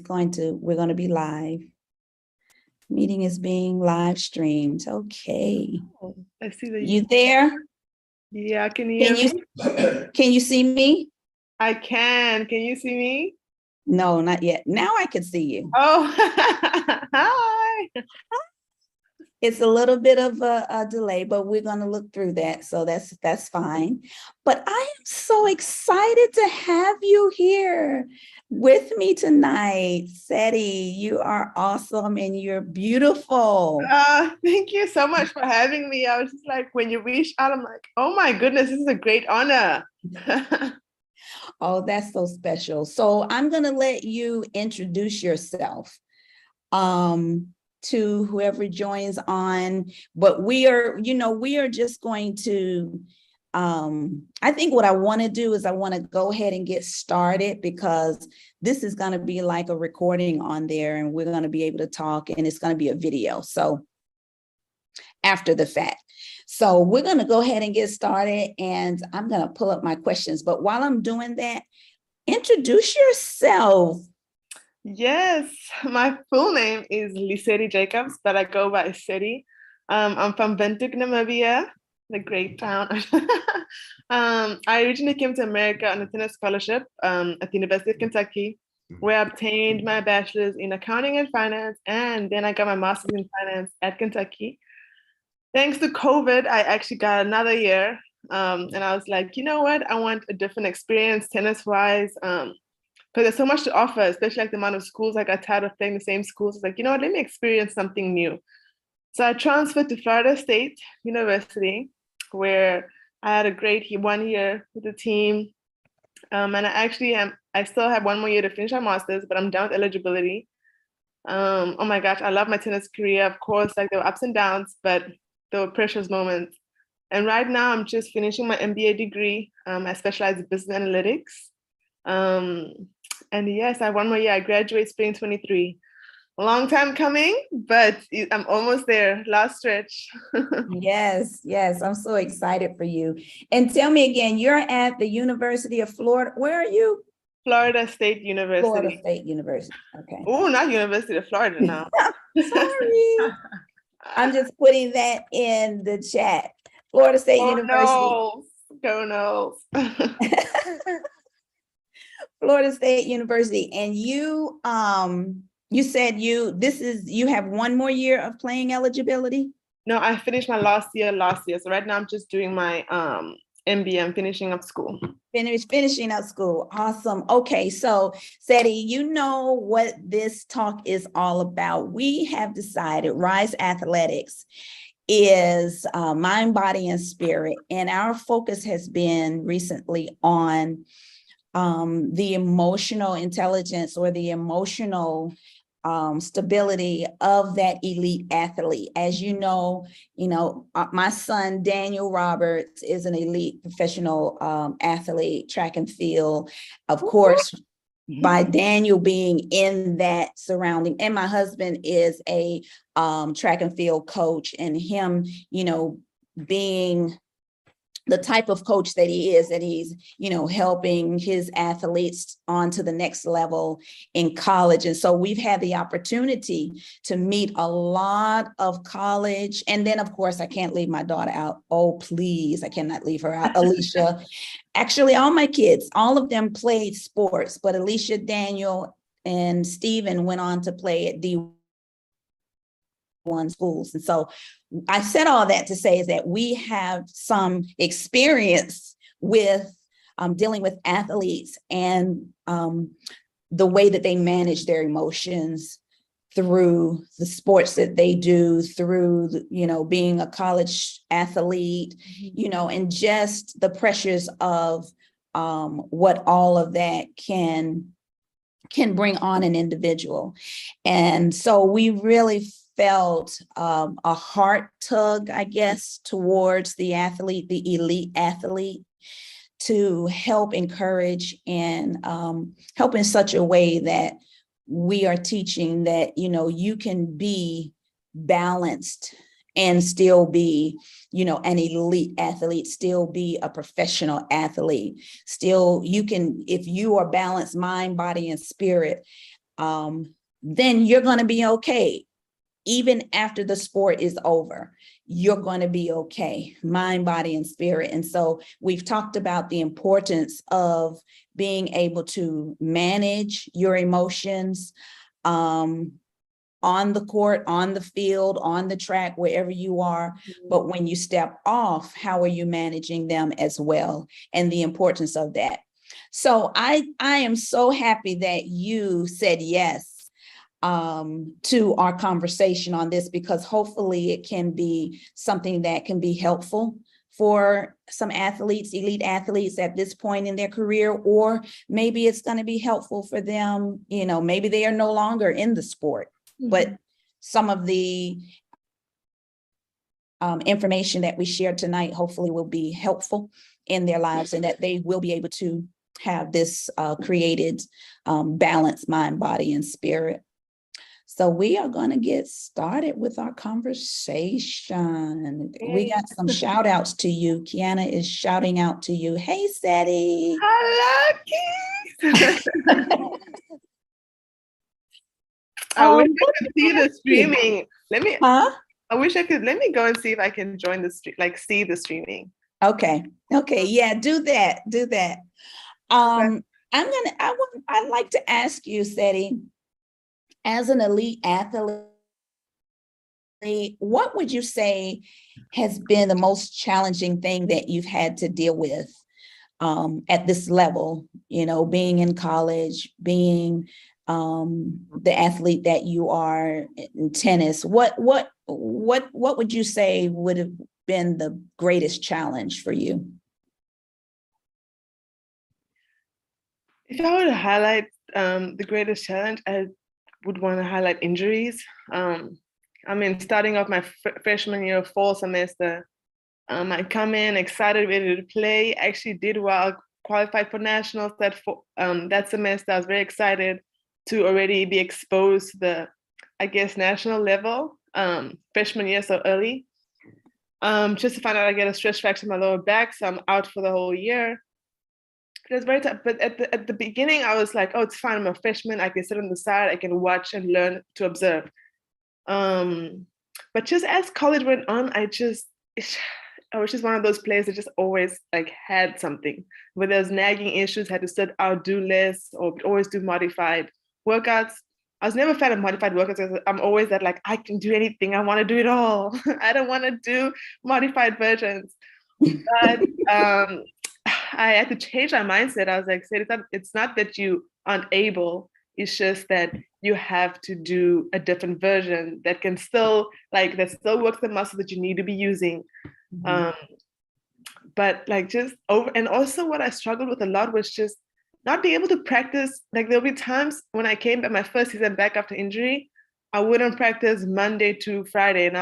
we're going to be live. Meeting is being live streamed. Okay. Oh, I see that You there? Yeah, can you hear me? Can you see me? I can. Can you see me? No, not yet. Now I can see you. Oh, hi. It's a little bit of a delay, but we're going to look through that. So that's fine. But I am so excited to have you here with me tonight. Lesedi, you are awesome and you're beautiful. Thank you so much for having me. I was just like, when you reached out, I'm like, oh my goodness, this is a great honor. Oh, that's so special. So I'm going to let you introduce yourself to whoever joins on, but we are just going to, I think what I want to do is I want to go ahead and get started because this is going to be like a recording on there and we're going to be able to talk and it's going to be a video. So after the fact. So we're going to go ahead and get started and I'm going to pull up my questions. But while I'm doing that, introduce yourself. Yes, my full name is Lesedi Jacobs, but I go by Lesedi. I'm from Windhoek, Namibia, the great town. I originally came to America on a tennis scholarship at the University of Kentucky, where I obtained my bachelor's in accounting and finance, and then I got my master's in finance at Kentucky. Thanks to COVID, I actually got another year, and I was like, you know what? I want a different experience tennis-wise. Because there's so much to offer, especially like the amount of schools. I got tired of playing the same schools. It's like, you know what, let me experience something new. So I transferred to Florida State University, where I had a great 1 year with the team. And I still have 1 more year to finish my master's, but I'm done with eligibility. Oh my gosh, I love my tennis career. Of course, like there were ups and downs, but there were precious moments. And right now I'm just finishing my MBA degree. I specialize in business analytics. And yes, I have 1 more year. I graduate spring 23. A long time coming, but I'm almost there. Last stretch. Yes, I'm so excited for you. And tell me again, you're at the University of Florida. Where are you? Florida State University. Florida State University. Okay. Oh, not University of Florida now. Sorry. I'm just putting that in the chat. Florida State University. No. Go Noles. Florida State University. And you said you have 1 more year of playing eligibility? No, I finished my last year. So right now I'm just doing my MBA. I'm finishing up school. Finishing up school. Awesome. Okay, so Lesedi, you know what this talk is all about. We have decided Rise Athletics is mind, body, and spirit. And our focus has been recently on the emotional intelligence or the emotional stability of that elite athlete. As you know, my son, Daniel Roberts, is an elite professional athlete, track and field, of course, by Daniel being in that surrounding. And my husband is a track and field coach, and him, being the type of coach that he is, that he's, helping his athletes on to the next level in college. And so we've had the opportunity to meet a lot of college. And then, of course, I can't leave my daughter out. Oh, please, I cannot leave her out. Alicia, actually, all my kids, all of them played sports, but Alicia, Daniel, and Stephen went on to play at D1 schools. And so I said all that to say is that we have some experience with dealing with athletes and the way that they manage their emotions through the sports that they do, through, being a college athlete, and just the pressures of what all of that can bring on an individual. And so we really felt a heart tug, I guess, towards the athlete, the elite athlete, to help encourage and help in such a way that we are teaching that, you can be balanced and still be, an elite athlete, still be a professional athlete. Still, you can, if you are balanced mind, body, and spirit, then you're going to be okay. Even after the sport is over, you're going to be okay, mind, body, and spirit. And so we've talked about the importance of being able to manage your emotions, on the court, on the field, on the track, wherever you are. But when you step off, how are you managing them as well? And the importance of that. So I am so happy that you said yes to our conversation on this, because hopefully it can be something that can be helpful for some athletes, elite athletes at this point in their career, or maybe it's going to be helpful for them, maybe they are no longer in the sport. But some of the information that we shared tonight hopefully will be helpful in their lives, and that they will be able to have this created balanced mind, body, and spirit. So we are going to get started with our conversation. Yay. We got some shout outs to you. Kiana is shouting out to you. Hey, Lesedi. Hello, Keith. I wish I could see the streaming. I wish I could. Let me go and see if I can join the stream, see the streaming. Okay. Yeah, do that. I'd like to ask you, Lesedi, as an elite athlete, what would you say has been the most challenging thing that you've had to deal with at this level, being in college, being the athlete that you are in tennis? What would you say would have been the greatest challenge for you? If I were to highlight the greatest challenge, I would want to highlight injuries. Starting off my freshman year, fall semester, I come in excited, ready to play. Actually did well, qualified for nationals that semester. I was very excited to already be exposed to the, national level, freshman year so early. Just to find out I get a stress fracture in my lower back, so I'm out for the whole year. It was very tough, but at the beginning, I was like, oh, it's fine, I'm a freshman, I can sit on the side, I can watch and learn to observe. But just as college went on, I was just one of those players that just always had something. Where there was nagging issues, had to sit out, do less, or always do modified workouts. I was never a fan of modified workouts because I'm always that I can do anything, I want to do it all. I don't want to do modified versions. But I had to change my mindset. I was like, it's not that you aren't able, it's just that you have to do a different version that can still works the muscle that you need to be using. But just over, and also what I struggled with a lot was just not being able to practice. There'll be times when I came back my first season back after injury, I wouldn't practice Monday to Friday, and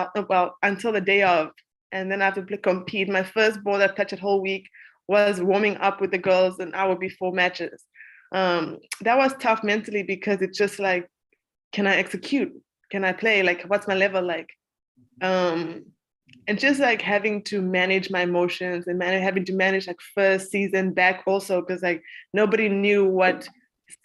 until the day of, and then I have to compete. My first ball that touched a whole week was warming up with the girls an hour before matches. That was tough mentally, because it's just can I execute? Can I play? What's my level like? And just having to manage my emotions and having to manage first season back also, because nobody knew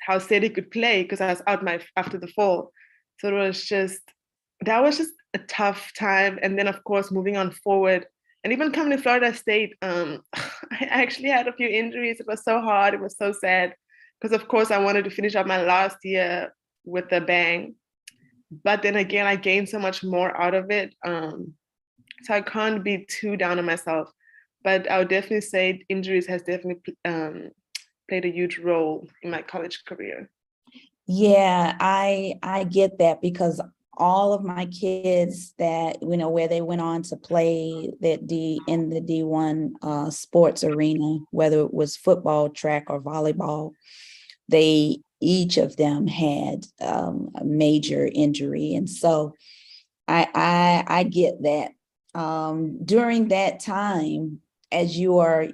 how Lesedi could play, because I was out after the fall. So that was just a tough time. And then of course moving on forward, and even coming to Florida State, I actually had a few injuries. It was so hard. It was so sad, because of course I wanted to finish up my last year with a bang. But then again, I gained so much more out of it. So I can't be too down on myself. But I would definitely say injuries has definitely played a huge role in my college career. Yeah, I get that, because all of my kids that, where they went on to play in the D1 sports arena, whether it was football, track, or volleyball, each of them had a major injury. And so I get that. During that time, as you are,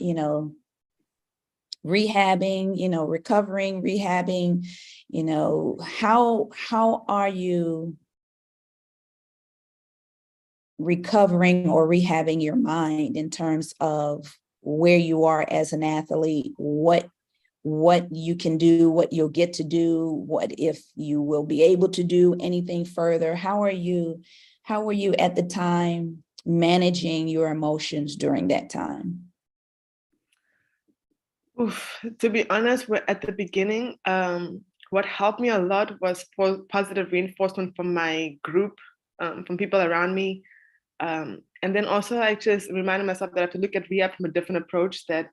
rehabbing, recovering, rehabbing, how are you recovering or rehabbing your mind in terms of where you are as an athlete? What what you can do, what you'll get to do, what if you will be able to do anything further. How are you at the time managing your emotions during that time? Oof, to be honest, at the beginning, what helped me a lot was positive reinforcement from my group, from people around me. And then also I just reminded myself that I have to look at rehab from a different approach, that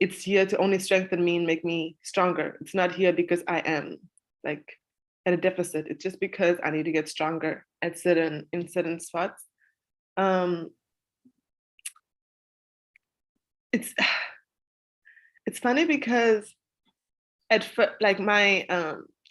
it's here to only strengthen me and make me stronger. It's not here because I am like at a deficit. It's just because I need to get stronger at certain spots. It's it's funny because at first, like my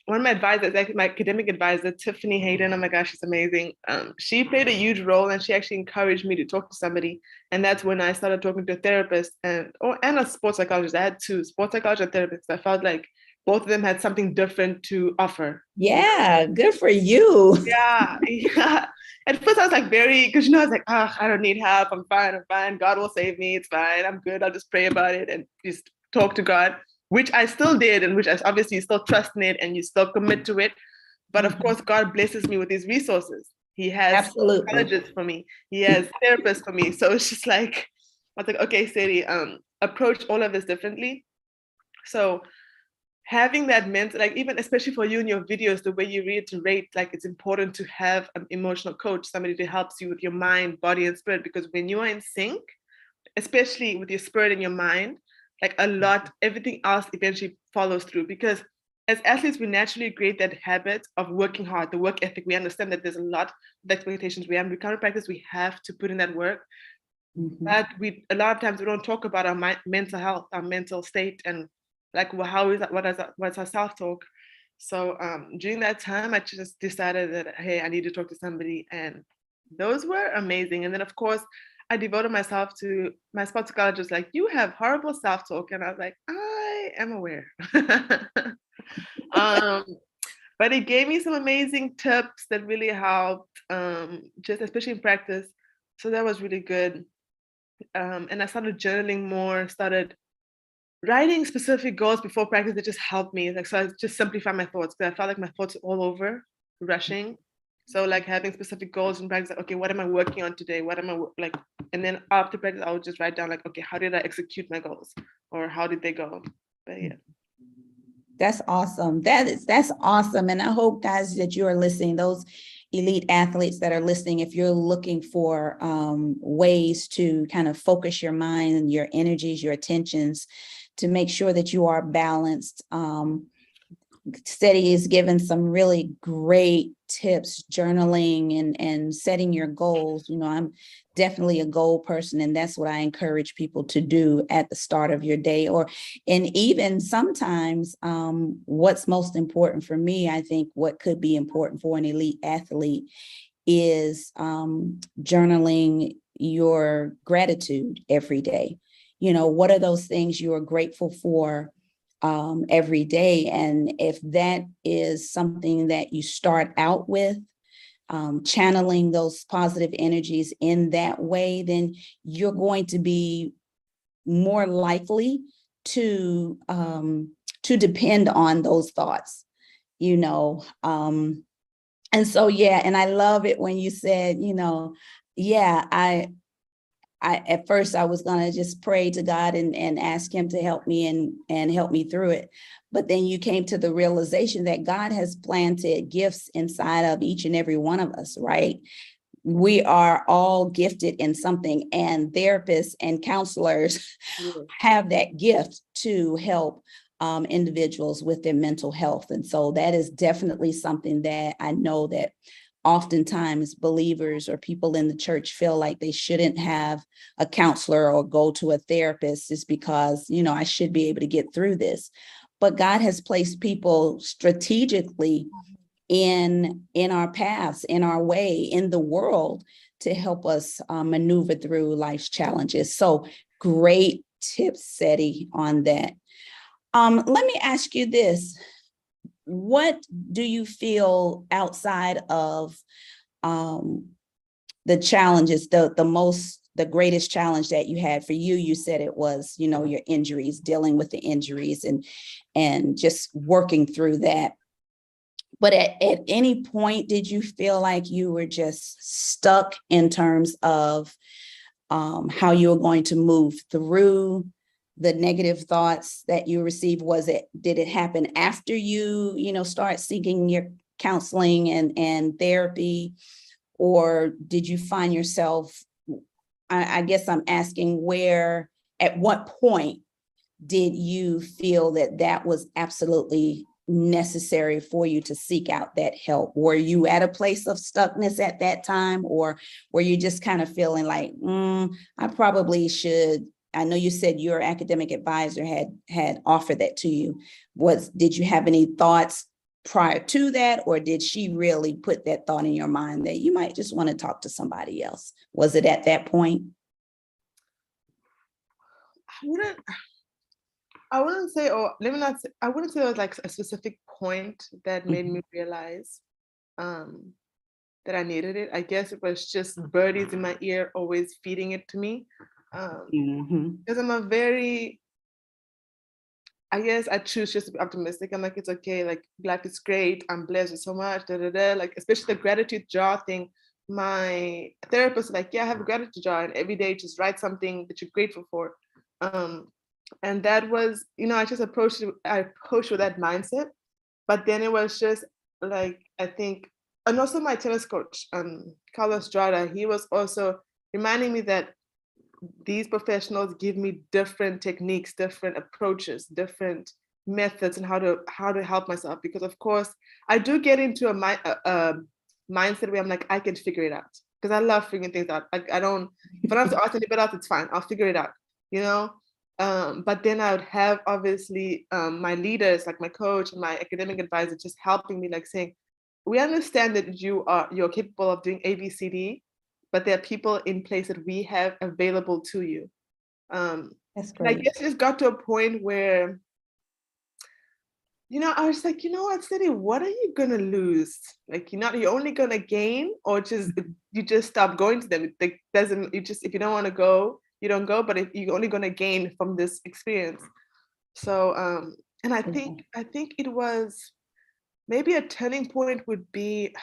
one of my advisors, like my academic advisor, Tiffany Hayden, oh my gosh, she's amazing. She played a huge role, and she actually encouraged me to talk to somebody. And that's when I started talking to a therapist and a sports psychologist. I had two, sports psychologist and therapist. I felt like both of them had something different to offer. Yeah, good for you. Yeah, yeah. At first I was like because I was like, oh, I don't need help. I'm fine. God will save me. It's fine. I'm good. I'll just pray about it and just talk to God, which I still did, and which I obviously still trust in it and you still commit to it. But of course, God blesses me with these resources. He has Absolutely. psychologists for me. He has therapists for me. So it's just like, I was like, okay, Sadie, approach all of this differently. So having that mental, like even especially for you in your videos, the way you reiterate, like it's important to have an emotional coach, somebody to help you with your mind, body, and spirit. Because when you are in sync, especially with your spirit and your mind, like everything else eventually follows through. Because as athletes, we naturally create that habit of working hard, the work ethic. We understand that there's a lot of expectations we have. In recovery practice, we have to put in that work. But a lot of times we don't talk about our mental health, our mental state, and like, well, how is that? What's our self-talk? So during that time, I just decided that, hey, I need to talk to somebody, and those were amazing. And then of course, I devoted myself to my sports psychologist. Like, you have horrible self-talk, and I was like, I am aware. um, but it gave me some amazing tips that really helped, just especially in practice. So that was really good. And I started journaling more, started writing specific goals before practice that just helped me. Like, so I just simplify my thoughts, because I felt like my thoughts were all over, rushing. So like having specific goals in practice, like, okay, what am I working on today? What am I like? And then after practice, I would just write down like, okay, how did I execute my goals, or how did they go? But yeah. That's awesome. That's awesome. And I hope, guys, that you are listening, those elite athletes that are listening, if you're looking for ways to kind of focus your mind and your energies, your attentions, to make sure that you are balanced. Lesedi is given some really great tips, journaling and setting your goals. I'm definitely a goal person, and that's what I encourage people to do at the start of your day. And even sometimes what's most important for me, I think what could be important for an elite athlete is journaling your gratitude every day. What are those things you are grateful for every day? And if that is something that you start out with, channeling those positive energies in that way, then you're going to be more likely to depend on those thoughts, and so, yeah, and I love it when you said, yeah, I at first I was going to just pray to God and ask him to help me and help me through it. But then you came to the realization that God has planted gifts inside of each and every one of us, right? We are all gifted in something, and therapists and counselors have that gift to help individuals with their mental health. And so that is definitely something that I know that oftentimes believers or people in the church feel like they shouldn't have a counselor or go to a therapist, is because, I should be able to get through this. But God has placed people strategically in our paths, in our way, in the world, to help us maneuver through life's challenges. So great tips, Lesedi, on that. Let me ask you this. What do you feel outside of the challenges, the the greatest challenge that you had for you? You said it was, your injuries, dealing with the injuries and just working through that. But at any point, did you feel like you were just stuck in terms of how you were going to move through the negative thoughts that you received? Did it happen after you, start seeking your counseling and therapy? Or did you find yourself, I guess I'm asking at what point did you feel that was absolutely necessary for you to seek out that help? Were you at a place of stuckness at that time, or were you just kind of feeling like, I probably should? I know you said your academic advisor had offered that to you. Did you have any thoughts prior to that, or did she really put that thought in your mind that you might just want to talk to somebody else? Was it at that point? I wouldn't say, or let me not say, I wouldn't say it was like a specific point that made me realize that I needed it. I guess it was just birdies in my ear always feeding it to me. Because I'm I guess I choose just to be optimistic. I'm like, it's okay, like life is great, I'm blessed with so much, like especially the gratitude jar thing. My therapist was like, yeah, I have a gratitude jar, and every day just write something that you're grateful for. And that was, I just approached with that mindset. But then it was just like, I think, and also my tennis coach, Carlos Strada, he was also reminding me that these professionals give me different techniques, different approaches, different methods, and how to help myself. Because of course, I do get into a mindset where I'm like, I can figure it out, because I love figuring things out. I don't, if I don't have to ask anybody else, it's fine, I'll figure it out, but then I would have obviously my leaders, like my coach and my academic advisor, just helping me, like saying, we understand that you're capable of doing A, B, C, D, but there are people in place that we have available to you. That's great. I great. guess it just got to a point where, I was like, what, Lesedi, what are you gonna lose? Like, you're only gonna gain, or just you just stop going to them. It doesn't. If you don't want to go, you don't go. But if you're only gonna gain from this experience. So, and I think it was maybe a turning point would be,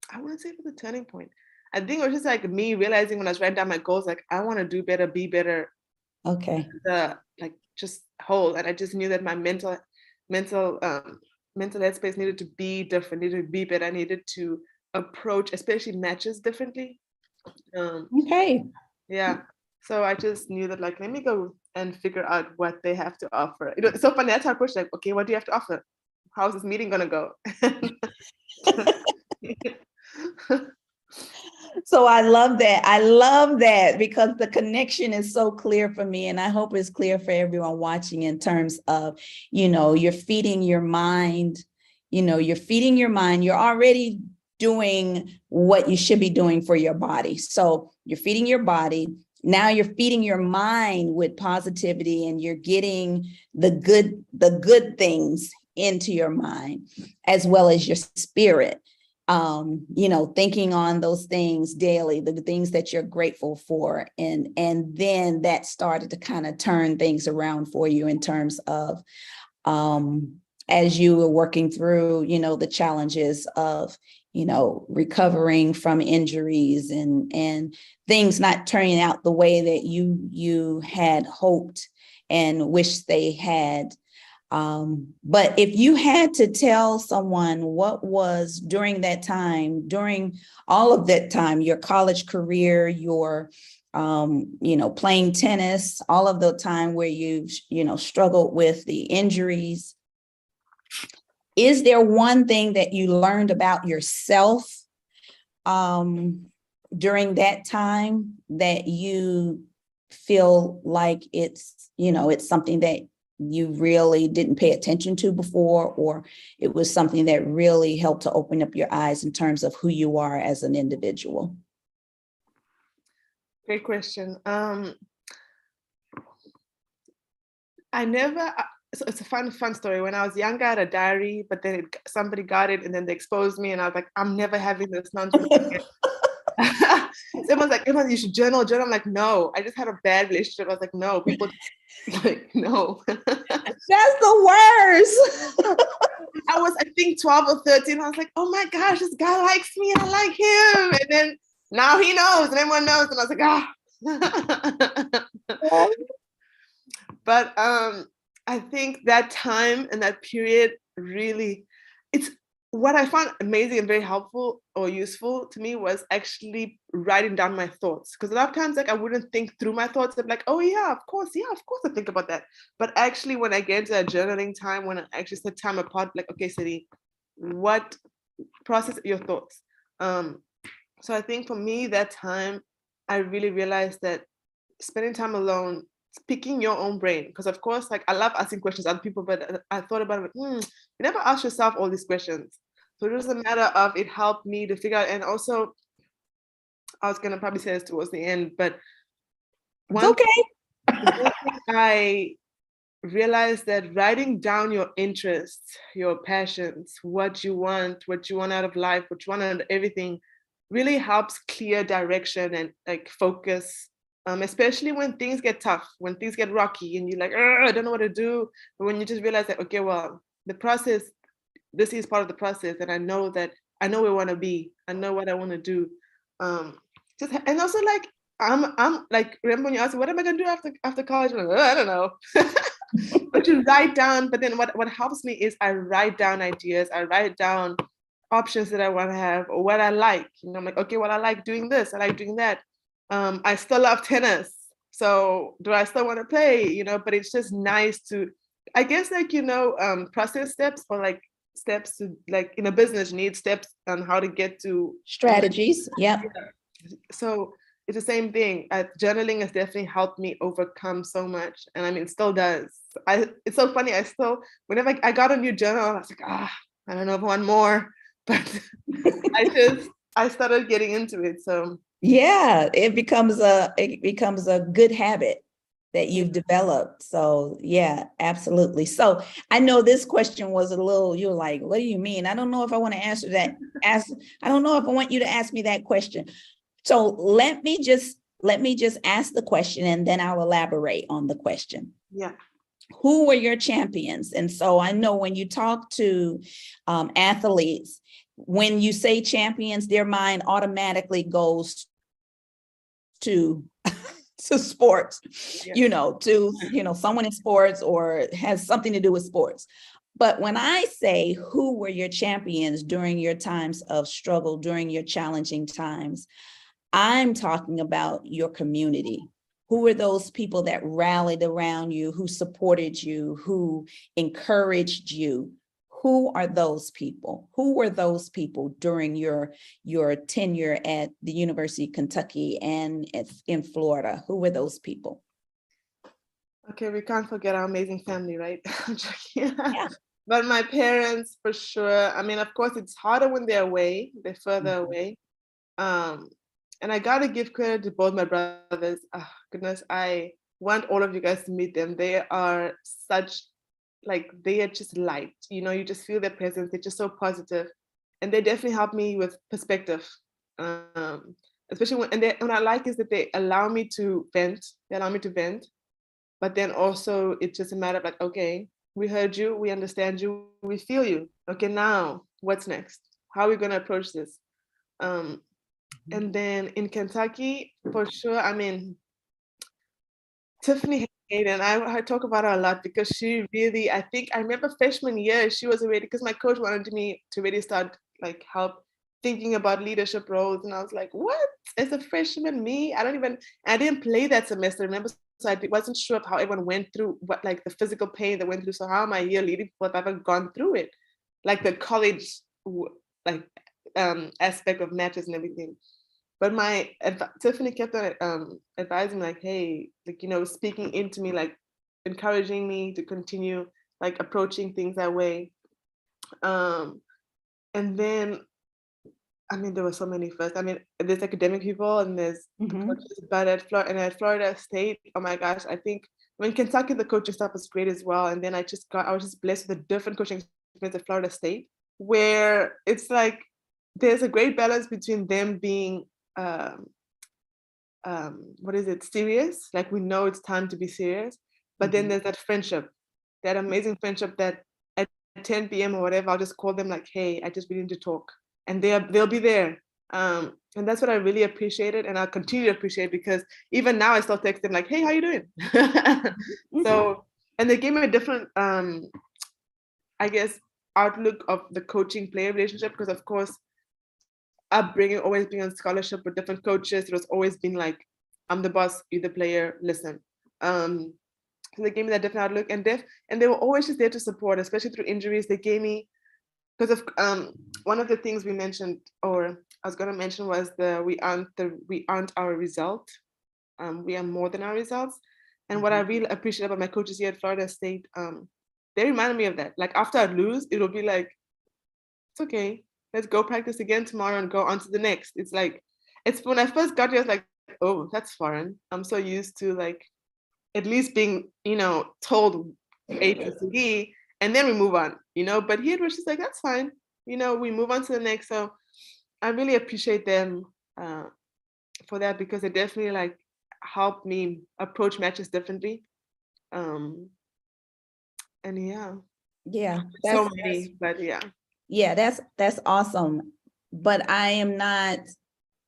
I wouldn't say it was a turning point. I think it was just like me realizing when I was writing down my goals, like I want to do better, be better. Okay. Like just whole, and I just knew that my mental headspace needed to be different, needed to be better. I needed to approach, especially matches, differently. Okay. Yeah. So I just knew that, like, let me go and figure out what they have to offer. It's so funny. That's how I approached, like, okay, what do you have to offer? How's this meeting gonna go? So I love that. I love that, because the connection is so clear for me, and I hope it's clear for everyone watching, in terms of, you're feeding your mind, you're already doing what you should be doing for your body. So you're feeding your body. Now you're feeding your mind with positivity, and you're getting the good things into your mind, as well as your spirit. Thinking on those things daily, the things that you're grateful for. And then that started to kind of turn things around for you, in terms of, as you were working through, the challenges of, recovering from injuries and things not turning out the way that you had hoped and wished they had. But if you had to tell someone what was during all of that time, your college career, your, playing tennis, all of the time where you've, struggled with the injuries, is there one thing that you learned about yourself during that time that you feel like it's something that you really didn't pay attention to before, or it was something that really helped to open up your eyes in terms of who you are as an individual? Great question. It's a fun story. When I was younger, I had a diary, but then somebody got it, and then they exposed me, and I was like, I'm never having this nonsense again. Someone's like, Emma, you should journal. I'm like, no, I just had a bad relationship. I was like, no, people like, no. That's the worst. I was, I think 12 or 13. I was like, oh my gosh, this guy likes me and I like him. And then now he knows and everyone knows. And I was like, But I think that time and that period really, it's what I found amazing and very helpful or useful to me was actually writing down my thoughts. Because a lot of times, like, I wouldn't think through my thoughts. I'm like, oh yeah, of course I think about that. But actually, when I get into that journaling time, when I actually set time apart, like, okay, Sadie, what process your thoughts? So I think for me, that time, I really realized that spending time alone, picking your own brain, because of course, like I love asking questions to other people, but I thought about it, you never ask yourself all these questions. So it was a matter of, it helped me to figure out, and also, I was gonna probably say this towards the end, but It's okay. one thing I realized that writing down your interests, your passions, what you want out of life, what you want out of everything, really helps clear direction and like focus. Especially when things get tough, when things get rocky, and you're like, I don't know what to do. But when you just realize that, okay, well, the process, this is part of the process, and I know where I want to be, I know what I want to do. Just and also like I'm like, remember when you asked me, what am I gonna do after college? I'm like, I don't know. But you write down, but then what helps me is I write down ideas, I write down options that I want to have or what I like. You know, I'm like, okay, well, I like doing this, I like doing that. I still love tennis. So do I still want to play? You know, but it's just nice to, I guess, like, process steps, or like steps to, like in a business, you need steps on how to get to Strategies. Yep. So it's the same thing. Journaling has definitely helped me overcome so much. And I mean, it still does. It's so funny. Whenever I got a new journal, I was like, I don't know if I want more, but I started getting into it. So yeah, it becomes a good habit that you've developed. So yeah, absolutely. So I know this question was a little, you're like, what do you mean? I don't know if I want to answer that. I don't know if I want you to ask me that question. So let me just ask the question and then I'll elaborate on the question. Yeah. Who were your champions? And so I know when you talk to athletes, when you say champions, their mind automatically goes to sports, yeah. Someone in sports or has something to do with sports. But when I say who were your champions during your times of struggle, during your challenging times, I'm talking about your community. Who were those people that rallied around you, who supported you, who encouraged you? Who are those people? Who were those people during your tenure at the University of Kentucky and in Florida? Who were those people? Okay, we can't forget our amazing family, right? I'm joking. Yeah. But my parents, for sure. I mean, of course, it's harder when they're away, they're further away. And I gotta give credit to both my brothers. Oh, goodness, I want all of you guys to meet them. They are they are just light. You just feel their presence. They're just so positive, and they definitely help me with perspective. Especially when I like is that they allow me to vent. They allow me to vent, but then also it's just a matter of like, okay, we heard you, we understand you, we feel you. Okay, now what's next? How are we gonna approach this? And then in Kentucky, for sure, I mean, Tiffany Hayden, I talk about her a lot because she really, I think, I remember freshman year, she was already, because my coach wanted me to really start like help thinking about leadership roles. And I was like, what? As a freshman, me? I didn't play that semester, remember? So I wasn't sure of how everyone went through what, like the physical pain they went through. So how am I here leading people if I haven't gone through it? Like the college, like aspect of matches and everything. But Tiffany kept on advising me, like, hey, like, speaking into me, like encouraging me to continue like approaching things that way. And then, I mean, there were so many first. I mean, there's academic people and there's coaches, but at Florida State, oh my gosh, I think when Kentucky, the coaching staff was great as well. And then I was just blessed with a different coaching experience at Florida State, where it's like there's a great balance between them being what is it, serious. Like we know it's time to be serious. But then there's that friendship, that amazing friendship that at 10 p.m. or whatever, I'll just call them like, hey, I just really need to talk. And they'll be there. And that's what I really appreciated, and I'll continue to appreciate, because even now I still text them like, hey, how you doing? So, and they gave me a different, I guess, outlook of the coaching player relationship, because of course, upbringing, always being on scholarship with different coaches, it was always been like, I'm the boss, you're the player, listen. So they gave me that different outlook, and they were always just there to support, especially through injuries. They gave me, because of one of the things we mentioned, or I was going to mention, was we aren't our result. We are more than our results. And what I really appreciate about my coaches here at Florida State, they reminded me of that. Like after I lose, it'll be like, it's okay, let's go practice again tomorrow and go on to the next. It's like, it's when I first got here, I was like, oh, that's foreign. I'm so used to like at least being, told A to Z, and then we move on, but here it was just like, that's fine. We move on to the next. So I really appreciate them for that, because it definitely like helped me approach matches differently. And Yeah, so many, but yeah. Yeah, that's awesome. But I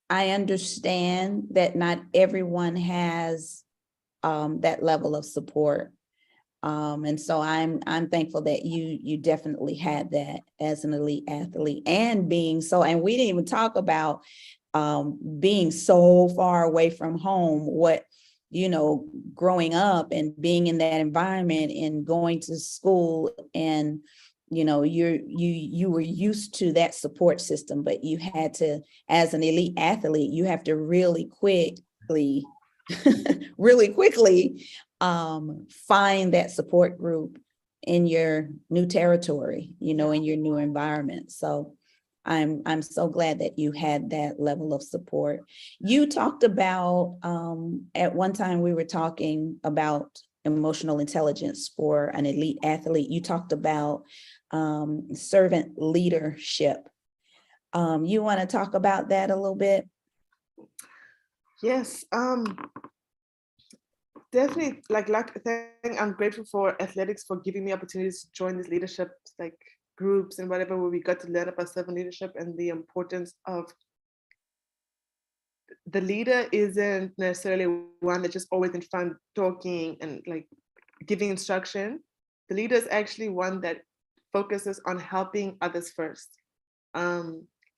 understand that not everyone has that level of support. And so I'm thankful that you definitely had that as an elite athlete, and and we didn't even talk about being so far away from home, growing up and being in that environment and going to school, and you were used to that support system, but you had to, as an elite athlete, you have to really quickly find that support group in your new territory, in your new environment. So I'm so glad that you had that level of support. You talked about, at one time we were talking about emotional intelligence for an elite athlete. You talked about servant leadership. You want to talk about that a little bit? Yes, definitely. I'm grateful for athletics for giving me opportunities to join these leadership like groups and whatever, where we got to learn about servant leadership and the importance of the leader isn't necessarily one that's just always in front talking and like giving instruction. The leader is actually one that focuses on helping others first,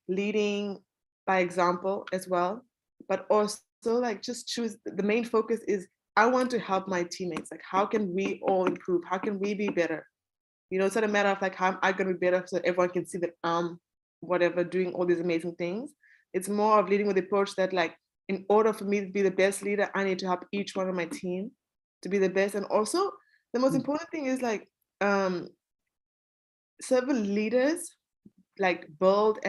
leading by example as well, but also like just choose, the main focus is, I want to help my teammates. Like, how can we all improve? How can we be better? It's not a matter of like, how am I going to be better so everyone can see that I'm whatever doing all these amazing things. It's more of leading with the approach that like, in order for me to be the best leader, I need to help each one of my team to be the best. And also the most important thing is like, servant leaders like build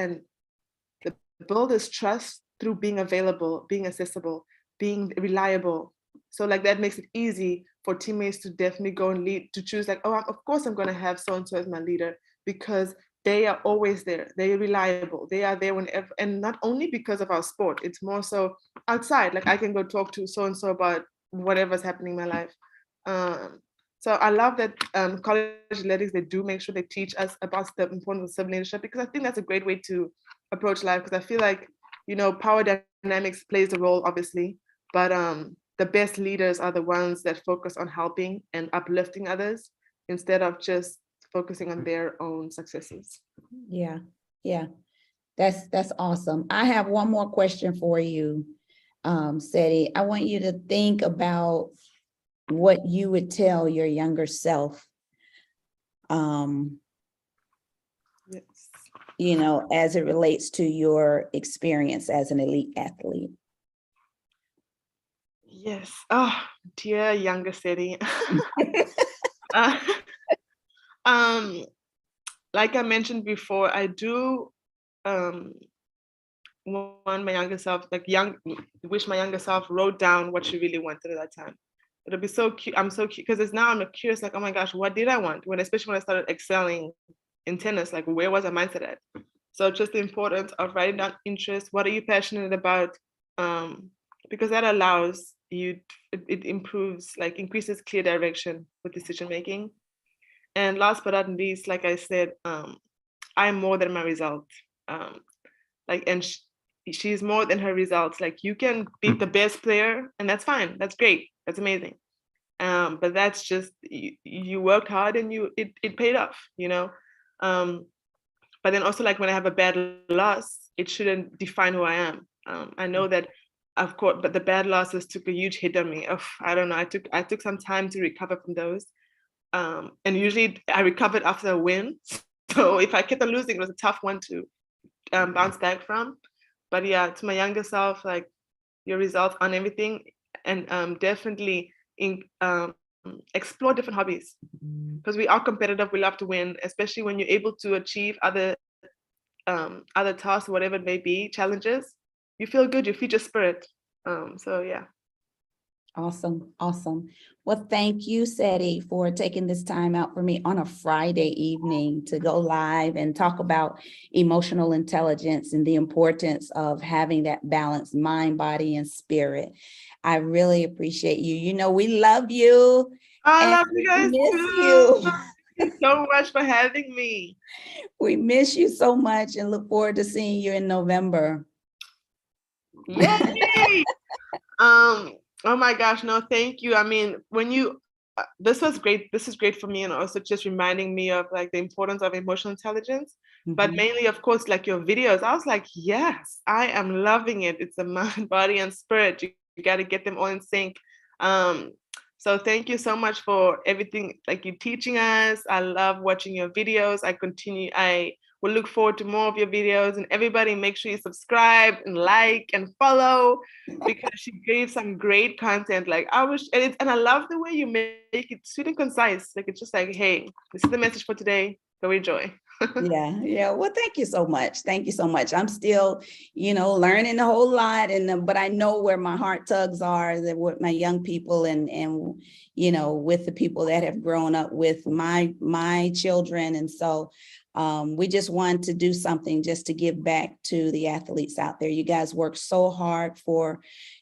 this trust through being available, being accessible, being reliable. So like that makes it easy for teammates to definitely go and lead, to choose like, oh, of course I'm going to have so-and-so as my leader, because they are always there. They are reliable. They are there whenever, and not only because of our sport, it's more so outside. Like I can go talk to so-and-so about whatever's happening in my life. So I love that college athletics, they do make sure they teach us about the importance of servant leadership, because I think that's a great way to approach life. Because I feel like, power dynamics plays a role, obviously, but the best leaders are the ones that focus on helping and uplifting others instead of just focusing on their own successes. Yeah, that's awesome. I have one more question for you, Seti. I want you to think about what you would tell your younger self, yes, as it relates to your experience as an elite athlete. Yes. Oh, dear younger Seti. uh, like I mentioned before, I do want my younger self, wish my younger self wrote down what she really wanted at that time. It'll be so cute. I'm so cute because now I'm curious, like, oh my gosh, what did I want? Especially when I started excelling in tennis, like where was my mindset at? So just the importance of writing down interests. What are you passionate about? because that allows you, it improves, like increases clear direction with decision making. And last but not least, like I said, I'm more than my result. Um, like, and she's more than her results. Like, you can beat the best player, and that's fine. That's great. That's amazing. But that's just, you worked hard and it paid off, you know. Um, but then also, like, when I have a bad loss, it shouldn't define who I am. I know that, of course, but the bad losses took a huge hit on me. I don't know. I took some time to recover from those. And usually I recovered after a win. So if I kept on losing, it was a tough one to bounce back from. But yeah, to my younger self, like, your results on everything, and definitely explore different hobbies, because we are competitive. We love to win, especially when you're able to achieve other tasks, whatever it may be, challenges. You feel good. You feed your spirit. So yeah. Awesome. Awesome. Well, thank you, Seti, for taking this time out for me on a Friday evening to go live and talk about emotional intelligence and the importance of having that balanced mind, body, and spirit. I really appreciate you. You know, we love you. I And love you guys miss too. you. Thank you so much for having me. We miss you so much and look forward to seeing you in November. Yay! Oh my gosh, no, thank you. I mean, when you, this was great. This is great for me, and also just reminding me of, like, the importance of emotional intelligence. But mainly, of course, like, your videos. I was like, yes, I am loving it. It's a mind, body, and spirit. You got to get them all in sync. Um, so thank you so much for everything, like, you teaching us. I love watching your videos. I will look forward to more of your videos, and everybody make sure you subscribe and like and follow, because she gave some great content. Like, I wish, and I love the way you make it sweet and concise. Like, it's just like, hey, this is the message for today. Go enjoy. Yeah. Well, thank you so much. Thank you so much. I'm still, learning a whole lot, but I know where my heart tugs are, that with my young people and with the people that have grown up with my children. And so we just want to do something just to give back to the athletes out there. You guys work so hard for,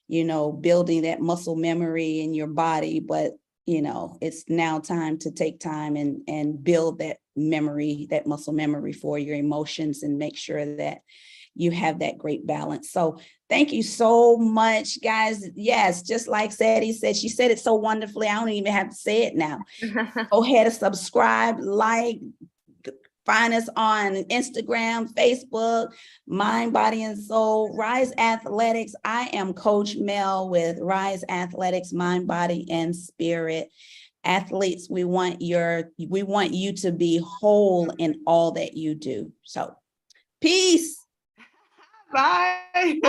building that muscle memory in your body, but it's now time to take time and build that memory, that muscle memory for your emotions, and make sure that you have that great balance. So thank you so much, guys. Yes, just like Seti said, she said it so wonderfully. I don't even have to say it now. Go ahead and subscribe, like, find us on Instagram, Facebook, Mind, Body, and Soul, Rise Athletics. I am Coach Mel with Rise Athletics, Mind, Body, and Spirit. Athletes, we want you to be whole in all that you do. So, peace. Bye.